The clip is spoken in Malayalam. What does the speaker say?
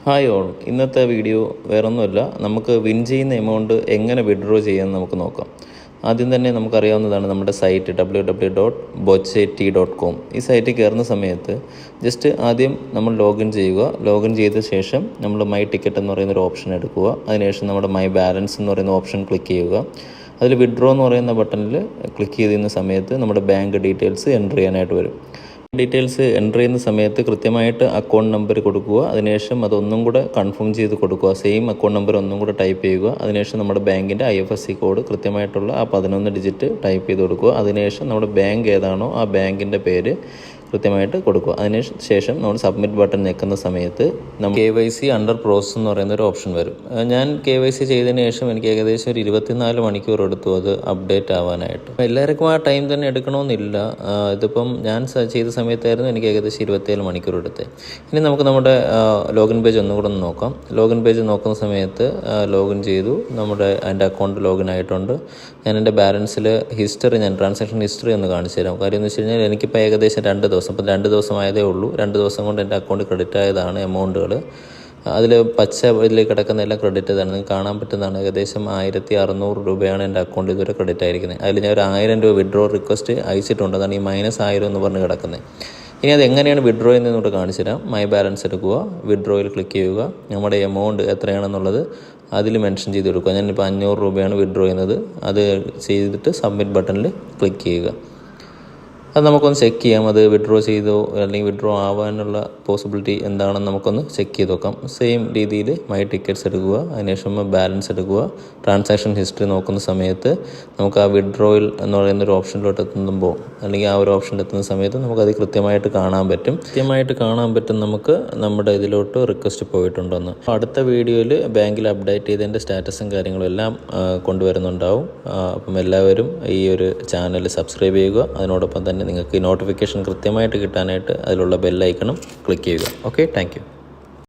ഹായ് ഓൾ, ഇന്നത്തെ വീഡിയോ വേറൊന്നുമല്ല. നമുക്ക് വിൻ ചെയ്യുന്ന എമൗണ്ട് എങ്ങനെ വിഡ്രോ ചെയ്യാമെന്ന് നമുക്ക് നോക്കാം. ആദ്യം തന്നെ നമുക്കറിയാവുന്നതാണ് നമ്മുടെ സൈറ്റ് www.bochet.com. ഈ സൈറ്റിൽ കയറുന്ന സമയത്ത് ജസ്റ്റ് ആദ്യം നമ്മൾ ലോഗിൻ ചെയ്യുക. ലോഗിൻ ചെയ്ത ശേഷം നമ്മൾ മൈ ടിക്കറ്റ് എന്ന് പറയുന്നൊരു ഓപ്ഷൻ എടുക്കുക. അതിനുശേഷം നമ്മുടെ മൈ ബാലൻസ് എന്ന് പറയുന്ന ഓപ്ഷൻ ക്ലിക്ക് ചെയ്യുക. അതിൽ വിഡ്രോ എന്ന് പറയുന്ന ബട്ടണിൽ ക്ലിക്ക് ചെയ്യുന്ന സമയത്ത് നമ്മുടെ ബാങ്ക് ഡീറ്റെയിൽസ് എൻ്റർ ചെയ്യാനായിട്ട് വരും. ഡീറ്റെയിൽസ് എൻ്റർ ചെയ്യുന്ന സമയത്ത് കൃത്യമായിട്ട് അക്കൗണ്ട് നമ്പർ കൊടുക്കുക. അതിനുശേഷം അതൊന്നും കൂടെ കൺഫേം ചെയ്ത് കൊടുക്കുക. സെയിം അക്കൗണ്ട് നമ്പർ ഒന്നും കൂടെ ടൈപ്പ് ചെയ്യുക. അതിനുശേഷം നമ്മുടെ ബാങ്കിൻ്റെ IFSC കോഡ് കൃത്യമായിട്ടുള്ള ആ 11 ഡിജിറ്റ് ടൈപ്പ് ചെയ്ത് കൊടുക്കുക. അതിനുശേഷം നമ്മുടെ ബാങ്ക് ഏതാണോ ആ ബാങ്കിൻ്റെ പേര് കൃത്യമായിട്ട് കൊടുക്കുക. അതിനുശേഷം നമ്മൾ സബ്മിറ്റ് ബട്ടൺ ഞെക്കുന്ന സമയത്ത് നമുക്ക് KYC അണ്ടർ പ്രോസസ് എന്ന് പറയുന്ന ഒരു ഓപ്ഷൻ വരും. ഞാൻ KYC ചെയ്തതിന് ശേഷം എനിക്ക് ഏകദേശം ഒരു 24 മണിക്കൂർ എടുത്തു അത് അപ്ഡേറ്റ് ആവാനായിട്ട്. എല്ലാവർക്കും ആ ടൈം തന്നെ എടുക്കണമെന്നില്ല. ഇതിപ്പം ഞാൻ ചെയ്ത സമയത്തായിരുന്നു എനിക്ക് ഏകദേശം 27 മണിക്കൂർ എടുത്തത്. ഇനി നമുക്ക് നമ്മുടെ ലോഗിൻ പേജ് ഒന്നുകൂടെ ഒന്ന് നോക്കാം. ലോഗിൻ പേജ് നോക്കുന്ന സമയത്ത് ലോഗിൻ ചെയ്തു. എൻ്റെ അക്കൗണ്ട് ലോഗിൻ ആയിട്ടുണ്ട്. ഞാൻ എൻ്റെ ബാലൻസിൽ ഞാൻ ട്രാൻസാക്ഷൻ ഹിസ്റ്ററി ഒന്ന് കാണിച്ചു തരാം. കാര്യം എന്ന് വെച്ച് കഴിഞ്ഞാൽ എനിക്കിപ്പോൾ ഏകദേശം 2 ദിവസം, ഇപ്പം 2 ദിവസമായതേ ഉള്ളൂ. 2 ദിവസം കൊണ്ട് എൻ്റെ അക്കൗണ്ട് ക്രെഡിറ്റ് ആയതാണ് എമൗണ്ടുകൾ. അതിൽ പച്ച ഇതിൽ കിടക്കുന്ന എല്ലാം ക്രെഡിറ്റ് ചെയ്താണ്. നിങ്ങൾക്ക് കാണാൻ പറ്റുന്നതാണ്. ഏകദേശം 1600 രൂപയാണ് എൻ്റെ അക്കൗണ്ട് ഇതുവരെ ക്രെഡിറ്റ് ആയിരിക്കുന്നത്. അതിൽ ഞാൻ ഒരു 1000 രൂപ വിഡ്രോ റിക്വസ്റ്റ് അയച്ചിട്ടുണ്ട്. അതാണ് ഈ -1000 എന്ന് പറഞ്ഞ് കിടക്കുന്നത്. ഇനി അത് എങ്ങനെയാണ് വിഡ്രോ ചെയ്യുന്നതെന്നോട് കാണിച്ചു തരാം. മൈ ബാലൻസ് എടുക്കുക, വിഡ്രോയിൽ ക്ലിക്ക് ചെയ്യുക. നമ്മുടെ എമൗണ്ട് എത്രയാണെന്നുള്ളത് അതിൽ മെൻഷൻ ചെയ്ത് കൊടുക്കുക. ഞാനിപ്പോൾ 500 രൂപയാണ് വിഡ്രോ ചെയ്യുന്നത്. അത് ചെയ്തിട്ട് സബ്മിറ്റ് ബട്ടണിൽ ക്ലിക്ക് ചെയ്യുക. അത് നമുക്കൊന്ന് ചെക്ക് ചെയ്യാം. അത് വിഡ്രോ ചെയ്തോ അല്ലെങ്കിൽ വിഡ്രോ ആവാനുള്ള പോസിബിലിറ്റി എന്താണെന്ന് നമുക്കൊന്ന് ചെക്ക് ചെയ്ത് നോക്കാം. സെയിം രീതിയിൽ മൈ ടിക്കറ്റ്സ് എടുക്കുക. അതിനുശേഷം ബാലൻസ് എടുക്കുക. ട്രാൻസാക്ഷൻ ഹിസ്റ്ററി നോക്കുന്ന സമയത്ത് നമുക്ക് ആ വിഡ്രോയിൽ എന്ന് പറയുന്നൊരു ഓപ്ഷനിലോട്ട് എത്തുമ്പോൾ അല്ലെങ്കിൽ ആ ഒരു ഓപ്ഷനിൽ എത്തുന്ന സമയത്ത് നമുക്കത് കൃത്യമായിട്ട് കാണാൻ പറ്റും. നമുക്ക് നമ്മുടെ ഇതിലോട്ട് റിക്വസ്റ്റ് പോയിട്ടുണ്ടെന്ന്. അടുത്ത വീഡിയോയിൽ ബാങ്കിൽ അപ്ഡേറ്റ് ചെയ്തതിൻ്റെ സ്റ്റാറ്റസും കാര്യങ്ങളും എല്ലാം കൊണ്ടുവരുന്നുണ്ടാവും. അപ്പം എല്ലാവരും ഈ ഒരു ചാനൽ സബ്സ്ക്രൈബ് ചെയ്യുക. അതിനോടൊപ്പം തന്നെ നിങ്ങൾക്ക് നോട്ടിഫിക്കേഷൻ കൃത്യമായിട്ട് കിട്ടാനായിട്ട് അതിലുള്ള ബെൽ ഐക്കണും ക്ലിക്ക് ചെയ്യുക. Okay, thank you.